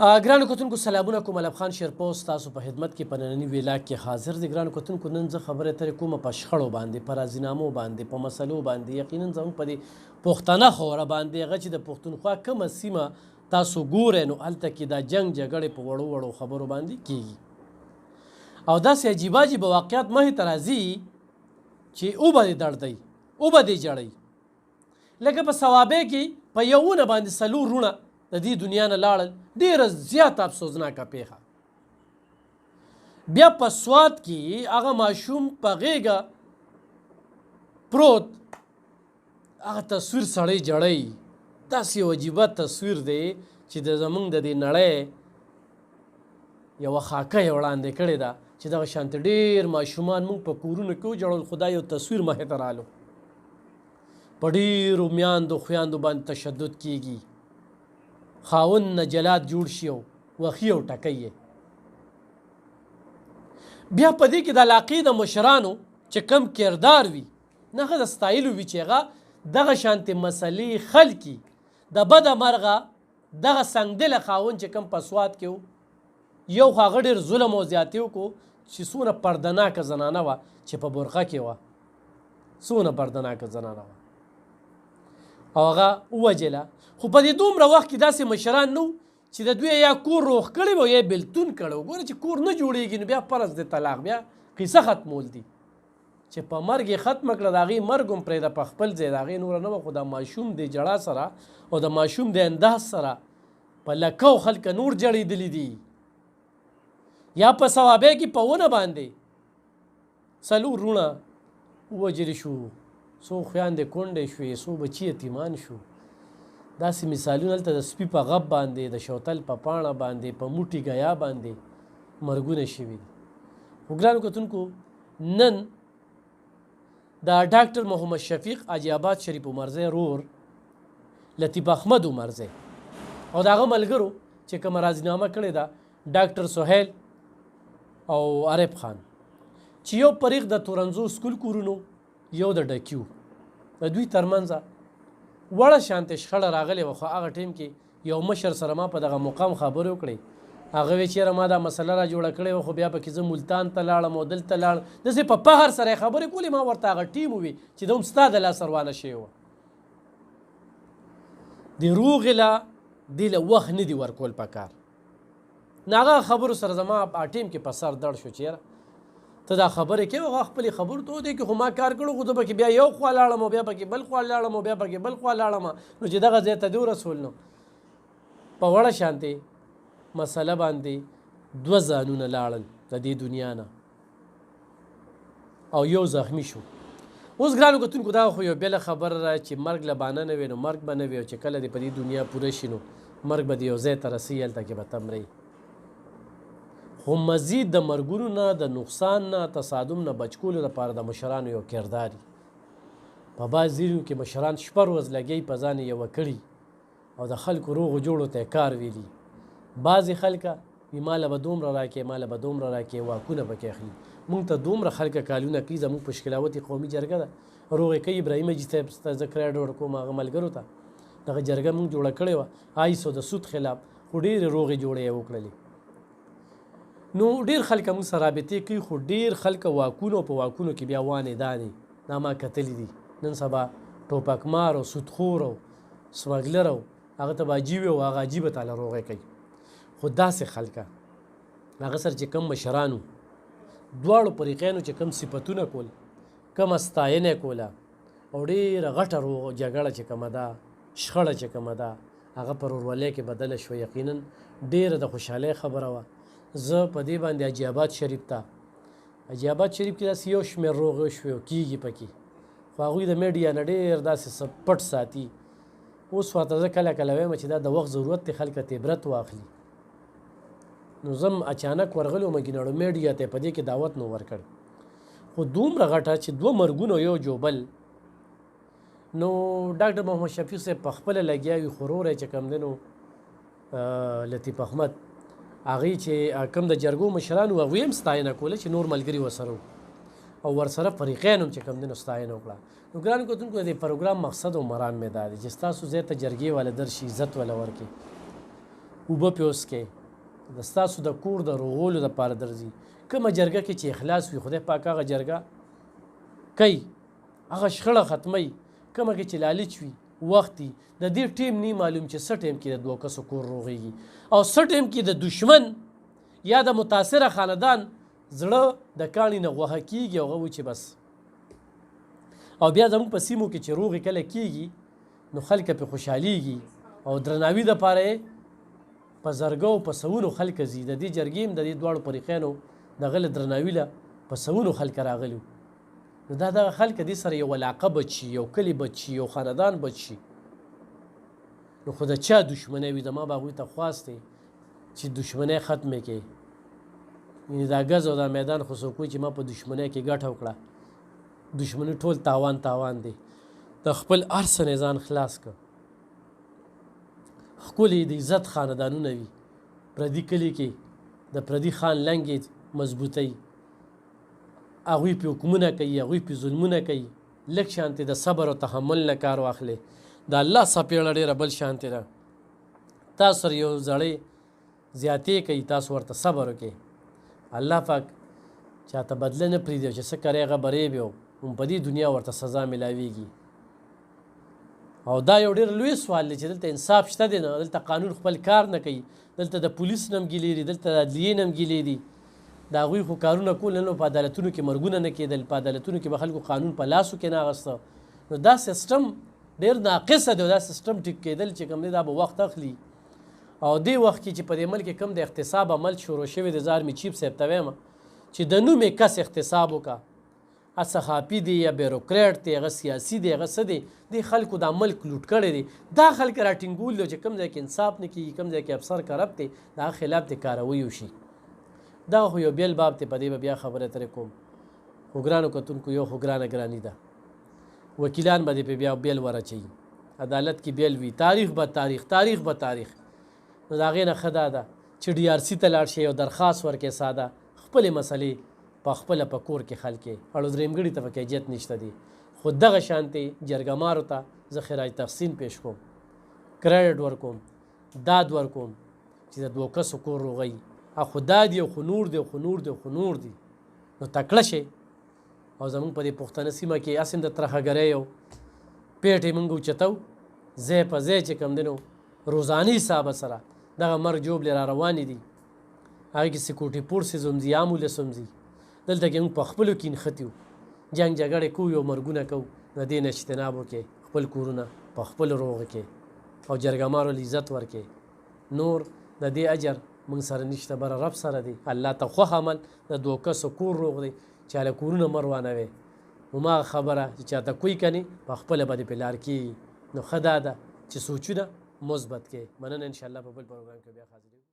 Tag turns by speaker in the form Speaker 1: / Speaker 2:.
Speaker 1: ګرانو کتونکو سلامونه کوم. علب خان شیرپوست تاسو په خدمت کې په ننني ویلا کې حاضر دی. ګرانو کتونکو نن زه خبرې اترې کومه په شخړو باندې، په راضینامو باندې، په مسلو باندې. یقینا زموږ په دې پښتنه خوره باندې هغه چې د پښتونخوا کومه سیمه تاسو ګورئ نو هلته کې دا جنګ جګړې په وړو وړو خبرو باندې کیږي او داسې عجیبه عجیبه واقعات مخې ته راځي چې اوبه دې دړدئ، اوبه دې جړئ. لکه په ثوابې کې په یوونه باندې څلور وروڼه د دې دنیا نه لاړل. ډېره زیاته افسوسناکه پیښه. بیا په سوات کې هغه ماشوم په غېږه پروت، هغه تصویر سړی جړی. داسې یو عجیبه تصویر دی چې د زمونږ د دې نړۍ یوه خاکه یې وړاندې کړې ده چې دغه شانته ډېر ماشومان مونږ په کورونو کې وجړل، خو دا یو تصویر مخې ته رالو. په ډېرو میاندو خویاندو باندې تشدد کیږي، خاوند نه جلاد جوړ شي او وخي او ټکی یې. بیا په دې کې د علاقې د مشرانو چې کم کردار وي نه ښه د ستایلو وي چې هغه دغه شانتې مسلې حل کي. د بده مرغه دغه سنګدله خاوند چې کم په سوات کې و، یو خو هغه ډېر ظلم او زیاتې وکړو چې څومره پردناکه زنانه وه چې په برخه کې وه، څومره پردناکه زنانه وه او هغه ووجله. خو په دې دومره وخت کې داسې مشران نه وو چې د دوی یا کور روغ کړی و یا بېلتون کړی و. ګوره چې کور نه جوړېږي نو بیا فرض د طلاق، بیا قیصه ختمول دي چې په مرګ یې ختمه کړه. د هغې مرګ هم پرېږده په خپل ځای، د هغې نوره نه وه. خو د ماشوم د ژړا سره او د ماشوم د انداز سره په لکو خلکه نور جړېدلي دي. یا په ثوابۍ کې په ونه باندې څلور وروڼه ووژلې شو، څو خویندې کونډې شوې، څو بچي یتیمان شو. داسې مثالونه هلته د سپي په غب باندې، د شوتل په پاڼه باندې، په موټي ګیا باندې مرګونه شوي دي. خو ګرانو کتونکو نن د ډاکټر محمد شفیق حاجي آباد شریف عمرزی رور لطیف احمد عمرزی او د هغه ملګرو چې کومه راضینامه کړې ده ډاکټر سهیل او عارف خان، چې یو پریخ د تورنزو سکول کورونو یو د ډکیو، د دوی ترمنځه وړه شانتې شخړه راغلې وه. خو هغه ټیم کې یو مشر سره ما په دغه مقام خبرې وکړې. هغه وی چېرې ما دا مسله را جوړه کړې وه، خو بیا پکې زه ملتان ته لاړم او دلته لاړم. داسې په فخر سره یې خبرې کولې. ما ورته هغه ټیم ووي چې دا هم ستا د لاسه روانه شوې وه. د روغې له دې له وخت نه دي ورکول پکار. نو هغه خبرو سره زما ټیم کې په سر دړ شو چې یاره ته دا خبرې کوې، هغه خپلې خبرو ته ودې کې خو ما کار کړو، خو زه پکې بیا یو خوا لاړم او بیا پکې بل خوا لاړم او بیا پکې بل خوا لاړم. نو چې دغه ځای ته دې ورسول نو په وړه شانتې مسله باندې دوه ځانونه لاړل د دې دنیا نه او یو زخمی شو. اوس ګرانو کتونکو دا خو یو بېله خبره ده چې مرګ له بانه نه وي نو مرګ به نه وي، او چې کله دې په دې دنیا پوره شي نو مرګ به دې یو ځای ته رسوي، هلته کې به ته مرئ. خو مزید د مرګونو نه، د نقصان نه، تصادم نه بچ کولو لپاره د مشرانو یو کردار وي. په بعض ځایونو کې مشران شپه ورځ لګوي په ځان یې یوه کړي او د خلکو روغو جوړو ته یې کار ویلي. بعضې خلکه وي ماله به دومره راکړې، ماله به دومره راکړې، واکونه پکې اخلي. مونږ ته دومره خلکه کالونه کوي. زموږ په شکلاوتي قومي جرګه ده، روغې کوي. ابراهیم حاجي صاحب ته زه کریډ ورکوم، هغه ملګرو ته دغه جرګه مونږ جوړه کړې وه آیسو د سود خلاف. خو ډېرې روغې جوړې یې وکړلې. نو ډېر خلک موږ سره رابطې کوي، خو ډېر خلک واکونو په واکونو کې بیا وانې دانې دا ما کتلي دي. نن سبا ټوپکمار او سودخور او سمګلر او هغه ته به عجیبې او هغه عجیبه تاله روغې کوي. خو داسې خلکه هغه سره چې کم مشرانو دواړو فریقینو چې کم صفتونه کول، کمه ستاینه کوله او ډېره غټه جګړه چې کومه ده، شخړه چې کومه ده، هغه په ورورولۍ کې بدله شوه. یقینا ډېره د خوشحالۍ خبره وه. زه په دې باندې حاجي آباد شریف ته، حاجي آباد شریف کې داسې یو شمېر روغې شوې کېږي پکې، خو هغوی د میډیا نه ډېر داسې څه پټ ساتي. اوس ورته زه کله کله وایم چې دا د وخت ضرورت دی، خلک ته عبرت واخلي. نو زه هم اچانک ورغلی وم ګیناړو میډیا ته یې په دې کې دعوت نو ورکړ. خو دومره غټه چې دوه مرګونه یو جوبل. نو ډاکټر محمد شفیق صاحب په خپله لګیا وي، خو ورور یې چې کوم دی نو لطیف احمد، هغوی چې کوم د جرګو مشران وو هغوی هم ستاینه کوله چې نور ملګري ورسره او ورسره فریقین هم چې کوم دی نو ستاینه وکړه. نو ګرانو کتونکو د دې پروګرام مقصد او مرام مې دا دی چې ستاسو ځای ته جرګې والا درشي، عزت والا ورکړي. اوبه پې وڅکئ د ستاسو د کور د روغولو دپاره درځي کومه جرګه کې چې اخلاص وي خدای پاک هغه جرګه کوي هغه شخړه ختموي کومه کې چې لالچ وي وخت وي د دې ټیم نه معلوم چې څه ټیم کې د دوه کسو کور روغېږي او څه ټیم کې د دشمن یا د متاثره خاندان زړه د کاڼي نه غوښه کېږي او هغه وایي چې بس او بیا زموږ په سیمو کې چې روغې کله کېږي نو خلک پې خوشحالېږي او درناوي دپاره یې په زرګو په سوونو خلک ځي د دې جرګې هم د دې دواړو فریقینو دغه له درناوي له په سوونو خلک راغلي نو دا دغه خلک دې سره یو علاقه بچ شي یو کلي بچ شي یو خاندان بچ شي نو خو د چا دشمنی وي زما به هغوی ته خواست دی چې دشمنی ختمې کړي یعنې دا ګز او دا میدان خو څوک وایي چې ما په دشمنۍ کې ګټه وکړه دشمني ټول تاوان تاوان دی د خپل هر څه نه ځان خلاص کړه ښکلي د عزت خاندانونه وي پردي کلي کې د پردي خان لنګې مضبوطوي هغوی پې حکمونه کوي هغوی پې ظلمونه کوي لږ شانتې د صبر او تحمل نه کار واخلې د الله څپېړه ډېره بل شانتې ده تاسو سره یو زړی زیاتې کوي تاسو ورته صبر وکړئ الله پاک چاته بدله نه پرېږدي چې څه کوي هغه بری بیا هم په دې دنیا ورته سزا میلاویږي او دا یو ډېر لوی سوال دی چې دلته انصاف شته دی نه دلته قانون خپل کار نه کوي دلته د پولیس نه هم ګیلې دي دلته د عدلیې نه هم ګیلې دي د هغوی خو کارونه کول نو په عدالتونو کې مرګونه نه کېدل په عدالتونو کې به خلکو قانون په لاسو کې نه اخیسته نو دا سیسټم ډېر ناقصه دی او دا سیسټم ټیک کېدل چې کوم دی دا به وخت اخلي او دې وخت کې چې په دې ملک کې کوم د اغتصاب عمل شروع شوی دی زار مې چیف صاحب ته وایم چې د نوم یې کس اغتصاب وکړه صحافي دی یا بیروکریټ دی هغه سیاسي دی هغه څه دی دې خلکو دا ملک لوټ کړی دی دا خلک راټینګول دی چې کوم ځای کې انصاف نه کېږي کوم ځای کې افسر کرپټ دی د هغه خلاف دې کاروي وشي دا خو یو بیل باب دی په دې به بیا خبره ترې کوم خو ګرانو کتونکو یو خو ګرانه ګراني ده وکیلان به دې په بیا بیل ورچوي عدالت کې بیل وي تاریخ به تاریخ نو د هغې نه ښه دا ده چې ډي آر سی ته لاړ شي یو درخواست ورکړې ساده خپلې مسلې په خپله په کور کې حل کړې اړو درېمګړي ته پکې حیثیت نشته دی خو دغه شانتې جرګمارو ته زه خراج تحسین پیش کوم کریډټ ورکوم داد ورکوم چې د دوه کسو کور روغوي خو داد یو خو نور دی نو تکړه شئ او زموږ په دې پښتنه سیمه کې هسې هم د ترخهګرۍ یو پیټ یې موږ اوچتو ځای په ځای چې کوم دی نو روزاني حسابه سره دغه مرګ جوبلې را روانې دي هغې کې سکیورټي فورسز هم ځي عام ولس هم ځي دلته کې موږ په خپلو کې نښتي وو جنګ جګړې کوو یو مرګونه کوو د دې نه اجتناب وکړئ خپل کورونه په خپلو روغ کړئ او جرګمارو له عزت ورکړئ نور د دې اجر موږ سره نشته بره رب سره دی الله ته خوښ عمل د دوه کسو کور روغ دی چاله کورونه مه روانوئ هماغه خبره چې چاته کوی کنې په خپله به دې پې لار کېږي نو ښه دا ده چې سوچونه مثبت کې مننه انشاءالله په بل پروګرام کې بیا حاضرېږو